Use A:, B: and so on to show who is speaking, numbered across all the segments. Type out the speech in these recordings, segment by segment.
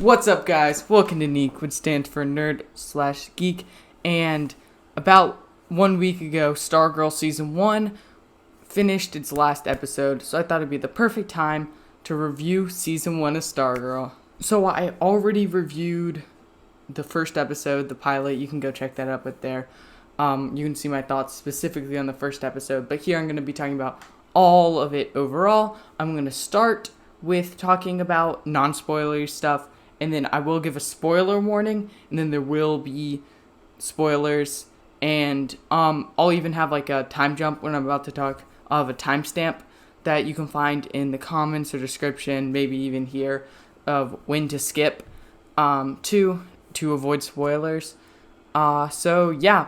A: What's up, guys? Welcome to Neek, which stands for Nerd/Geek. And about 1 week ago, Stargirl Season 1 finished its last episode, so I thought it'd be the perfect time to review Season 1 of Stargirl. So I already reviewed the first episode, the pilot. You can go check that up there. You can see my thoughts specifically on the first episode, but here I'm going to be talking about all of it overall. I'm going to start with talking about non-spoilery stuff, and then I will give a spoiler warning, and then there will be spoilers, and I'll even have like a time jump when I'm about to talk. I'll have a timestamp that you can find in the comments or description, maybe even here, of when to skip to avoid spoilers. So yeah.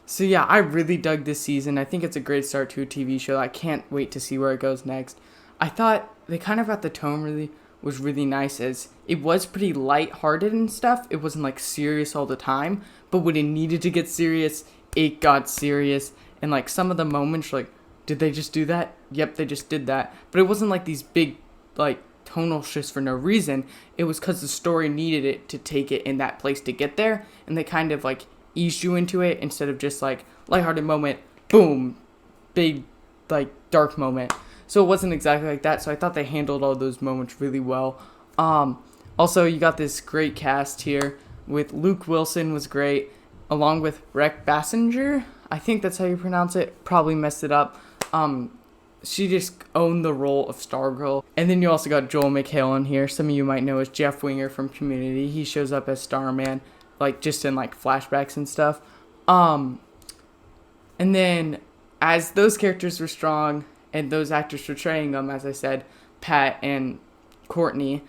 A: So yeah, I really dug this season. I think it's a great start to a TV show. I can't wait to see where it goes next. I thought they kind of got the tone was really nice, as it was pretty light-hearted and stuff. It wasn't like serious all the time, but when it needed to get serious, it got serious. And like some of the moments, like, did they just do that? Yep, they just did that. But it wasn't like these big like tonal shifts for no reason. It was because the story needed it to take it in that place to get there, and they kind of like eased you into it instead of just like lighthearted moment, boom, big like dark moment. So it wasn't exactly like that. So I thought they handled all those moments really well. Also, you got this great cast here with Luke Wilson was great, along with Rec Bassinger. I think that's how you pronounce it. Probably messed it up. She just owned the role of Stargirl. And then you also got Joel McHale in here. Some of you might know as Jeff Winger from Community. He shows up as Starman, like just in like flashbacks and stuff. And then as those characters were strong and those actors portraying them, as I said, Pat and Courtney,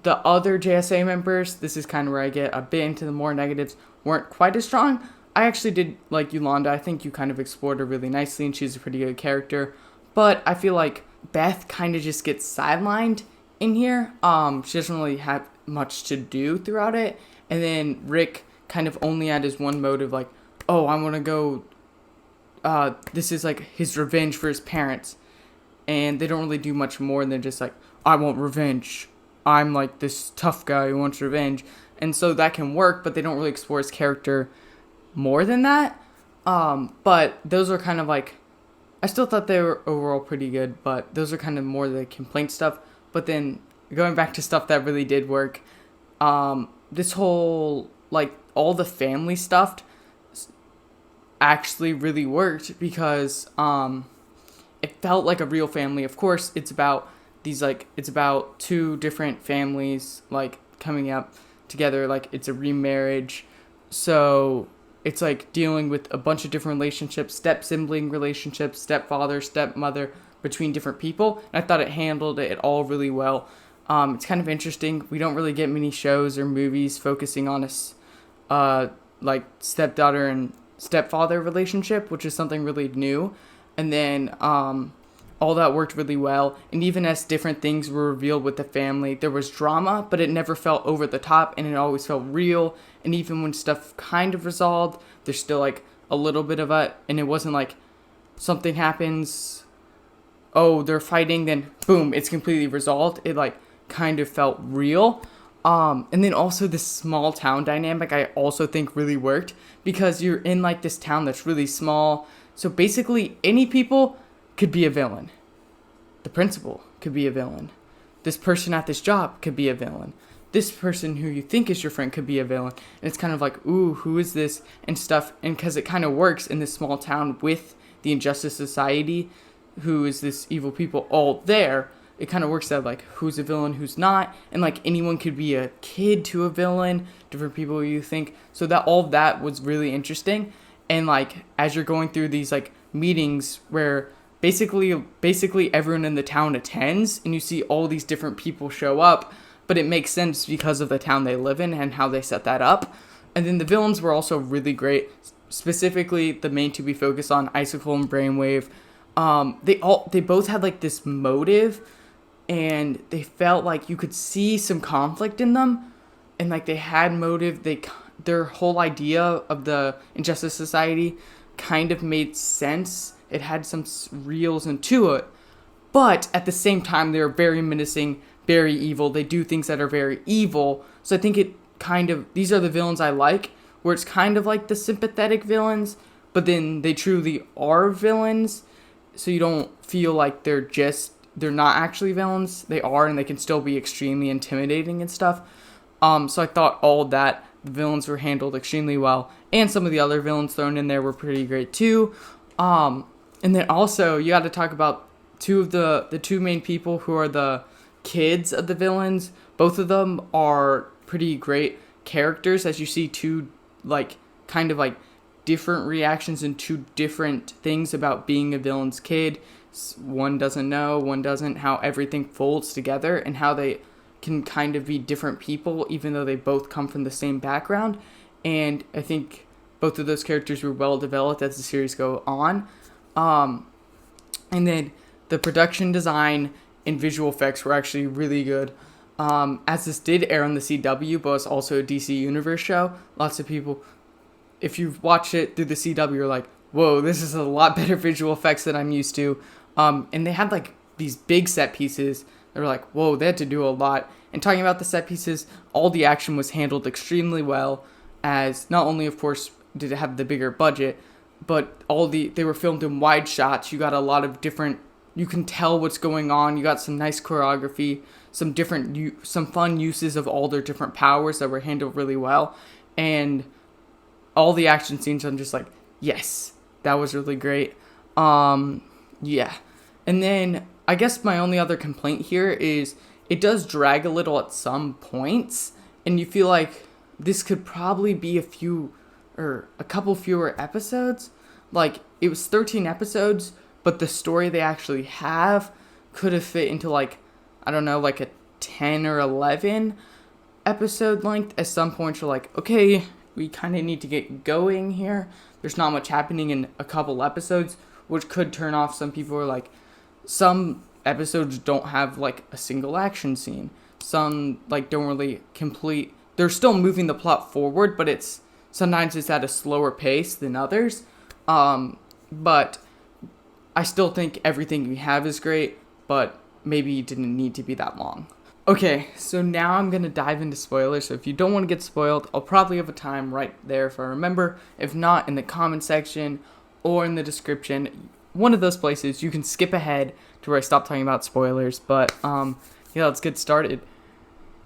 A: the other JSA members, this is kind of where I get a bit into the more negatives, weren't quite as strong. I actually did like Yolanda. I think you kind of explored her really nicely, and she's a pretty good character. But I feel like Beth kind of just gets sidelined in here. She doesn't really have much to do throughout it. And then Rick kind of only had his one motive, like, oh, I want to go, this is like his revenge for his parents. And they don't really do much more than just like, I want revenge. I'm like this tough guy who wants revenge. And so that can work, but they don't really explore his character more than that. But those are kind of like, I still thought they were overall pretty good, but those are kind of more the complaint stuff. But then going back to stuff that really did work, this whole, like, all the family stuff actually really worked because it felt like a real family. Of course, it's about two different families, like, coming up together, like, it's a remarriage. So it's like dealing with a bunch of different relationships, step-sibling relationships, stepfather, stepmother, between different people. And I thought it handled it all really well. It's kind of interesting. We don't really get many shows or movies focusing on a like stepdaughter and stepfather relationship, which is something really new. And then all that worked really well. And even as different things were revealed with the family, there was drama, but it never felt over the top, and it always felt real. And even when stuff kind of resolved, there's still like a little bit of it, and it wasn't like something happens, oh, they're fighting, then boom, it's completely resolved. It like kind of felt real. And then also this small town dynamic I also think really worked, because you're in like this town that's really small. So basically any people could be a villain. The principal could be a villain. This person at this job could be a villain. This person who you think is your friend could be a villain. And it's kind of like, ooh, who is this? And stuff. And because it kind of works in this small town with the Injustice Society, who is this evil people all there, it kind of works out like who's a villain, who's not. And like anyone could be a kid to a villain, different people you think. So that all of that was really interesting. And like as you're going through these like meetings where basically everyone in the town attends, and you see all these different people show up, but it makes sense because of the town they live in and how they set that up. And then the villains were also really great, specifically the main two we focus on, Icicle and Brainwave. They both had like this motive, and they felt like you could see some conflict in them, and like they had motive. Their whole idea of the Injustice Society kind of made sense. It had some reals into it, but at the same time they're very menacing, very evil. They do things that are very evil. So I think it kind of, these are the villains I like, where it's kind of like the sympathetic villains, but then they truly are villains. So you don't feel like they're not actually villains. They are, and they can still be extremely intimidating and stuff. So I thought all of that, the villains were handled extremely well, and some of the other villains thrown in there were pretty great too. And then also you got to talk about two of the two main people who are the kids of the villains. Both of them are pretty great characters, as you see two like kind of like different reactions and two different things about being a villain's kid. One doesn't know, one doesn't, how everything folds together and how they can kind of be different people even though they both come from the same background. And I think both of those characters were well developed as the series go on. And then the production design and visual effects were actually really good. As this did air on the CW, but it's also a DC Universe show, lots of people, if you've watched it through the CW, you're like, whoa, this is a lot better visual effects than I'm used to. And they had like these big set pieces. They were like, whoa, they had to do a lot. And talking about the set pieces, all the action was handled extremely well, as not only, of course, did it have the bigger budget, but they were filmed in wide shots. You got a lot of different, you can tell what's going on. You got some nice choreography, some fun uses of all their different powers that were handled really well. And all the action scenes, I'm just like, yes, that was really great. Yeah. And then I guess my only other complaint here is it does drag a little at some points, and you feel like this could probably be a couple fewer episodes. Like, it was 13 episodes, but the story they actually have could have fit into like, I don't know, like a 10 or 11 episode length. At some point you're like, okay, we kind of need to get going here. There's not much happening in a couple episodes, which could turn off some people. Are like, some episodes don't have like a single action scene. Some like don't really complete. They're still moving the plot forward, but sometimes it's at a slower pace than others. But I still think everything we have is great, but maybe it didn't need to be that long. Okay, so now I'm going to dive into spoilers. So if you don't want to get spoiled, I'll probably have a time right there if I remember. If not, in the comment section or in the description, one of those places, you can skip ahead to where I stop talking about spoilers. But yeah, let's get started.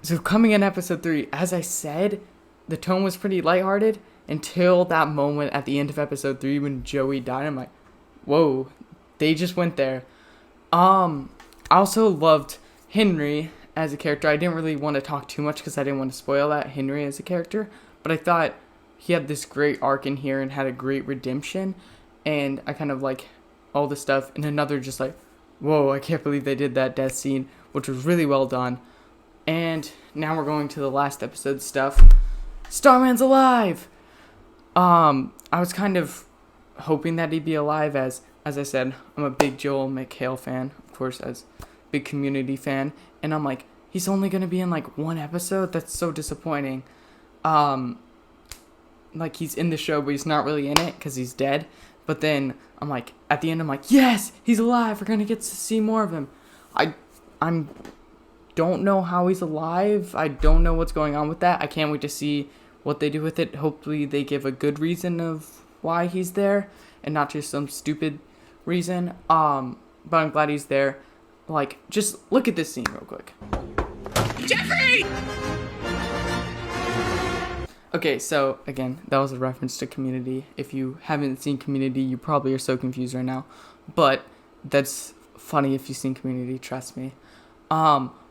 A: So coming in episode 3, as I said, the tone was pretty lighthearted until that moment at the end of episode 3 when Joey died. I'm like, whoa, they just went there. I also loved Henry as a character. I didn't really want to talk too much because I didn't want to spoil that, Henry as a character, but I thought he had this great arc in here and had a great redemption, and I kind of like all the stuff. And another just like, whoa, I can't believe they did that death scene, which was really well done. And now we're going to the last episode stuff. Starman's alive! I was kind of hoping that he'd be alive, as I said, I'm a big Joel McHale fan, of course, as big Community fan, and I'm like, he's only gonna be in like one episode? That's so disappointing. Like, he's in the show, but he's not really in it because he's dead. But then I'm like, at the end, I'm like, yes, he's alive. We're gonna get to see more of him. I don't know how he's alive. I don't know what's going on with that. I can't wait to see what they do with it. Hopefully they give a good reason of why he's there and not just some stupid reason. But I'm glad he's there. Like, just look at this scene real quick. Jeffrey! Okay, so again, that was a reference to Community. If you haven't seen Community, you probably are so confused right now. But that's funny if you've seen Community, trust me.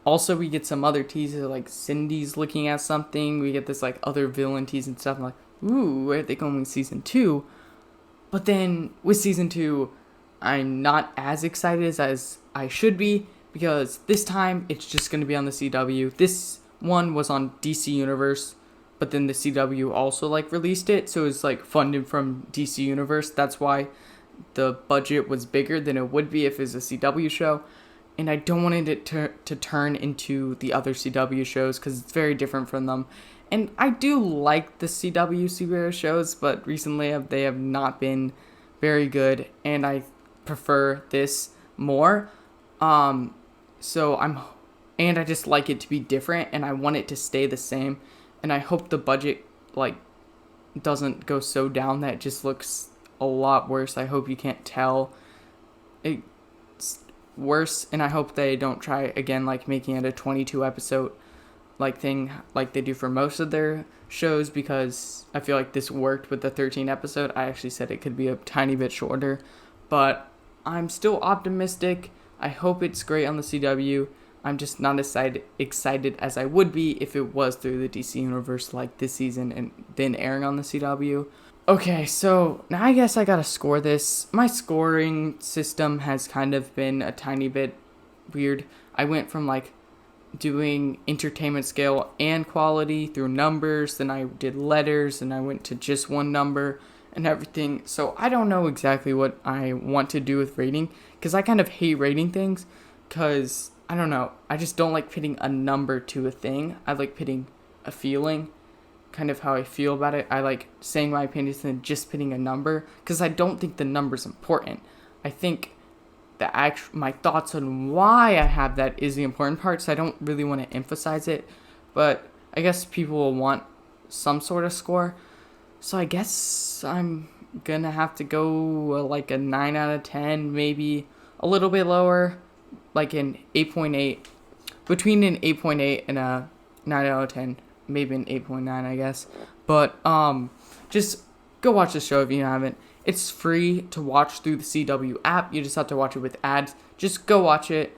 A: Also, we get some other teases, like Cindy's looking at something. We get this like other villain tease and stuff. I'm like, ooh, where are they going with season 2? But then with season 2, I'm not as excited as I should be, because this time it's just going to be on the CW. This one was on DC Universe, but then the CW also like released it, so it's like funded from DC Universe. That's why the budget was bigger than it would be if it was a CW show. and I don't want it to turn into the other CW shows because it's very different from them. And I do like the CW superhero shows, but recently they have not been very good, and I prefer this more. So and I just like it to be different, and I want it to stay the same, and I hope the budget like doesn't go so down that it just looks a lot worse. I hope you can't tell it's worse, and I hope they don't try again like making it a 22 episode like thing like they do for most of their shows, because I feel like this worked with the 13 episode. I actually said it could be a tiny bit shorter, but I'm still optimistic. I hope it's great on the CW. I'm just not as excited as I would be if it was through the DC universe like this season and then airing on the CW. Okay, so now I guess I gotta score this. My scoring system has kind of been a tiny bit weird. I went from like doing entertainment scale and quality through numbers, then I did letters, and I went to just one number and everything. So I don't know exactly what I want to do with rating, because I kind of hate rating things, because I don't know, I just don't like pitting a number to a thing. I like pitting a feeling, kind of how I feel about it. I like saying my opinions and just pitting a number, because I don't think the number's important. I think my thoughts on why I have that is the important part, so I don't really want to emphasize it, but I guess people will want some sort of score, so I guess I'm gonna have to go like a 9 out of 10, maybe a little bit lower, like an 8.8, between an 8.8 and a 9 out of 10, maybe an 8.9, I guess, but just go watch the show if you haven't. It's free to watch through the CW app. You just have to watch it with ads. Just go watch it.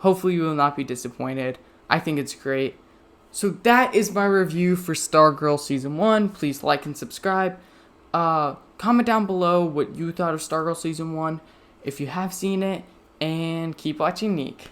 A: Hopefully you will not be disappointed. I think it's great. So that is my review for Stargirl Season 1. Please like and subscribe. Comment down below what you thought of Stargirl Season 1 if you have seen it. And keep watching Neek.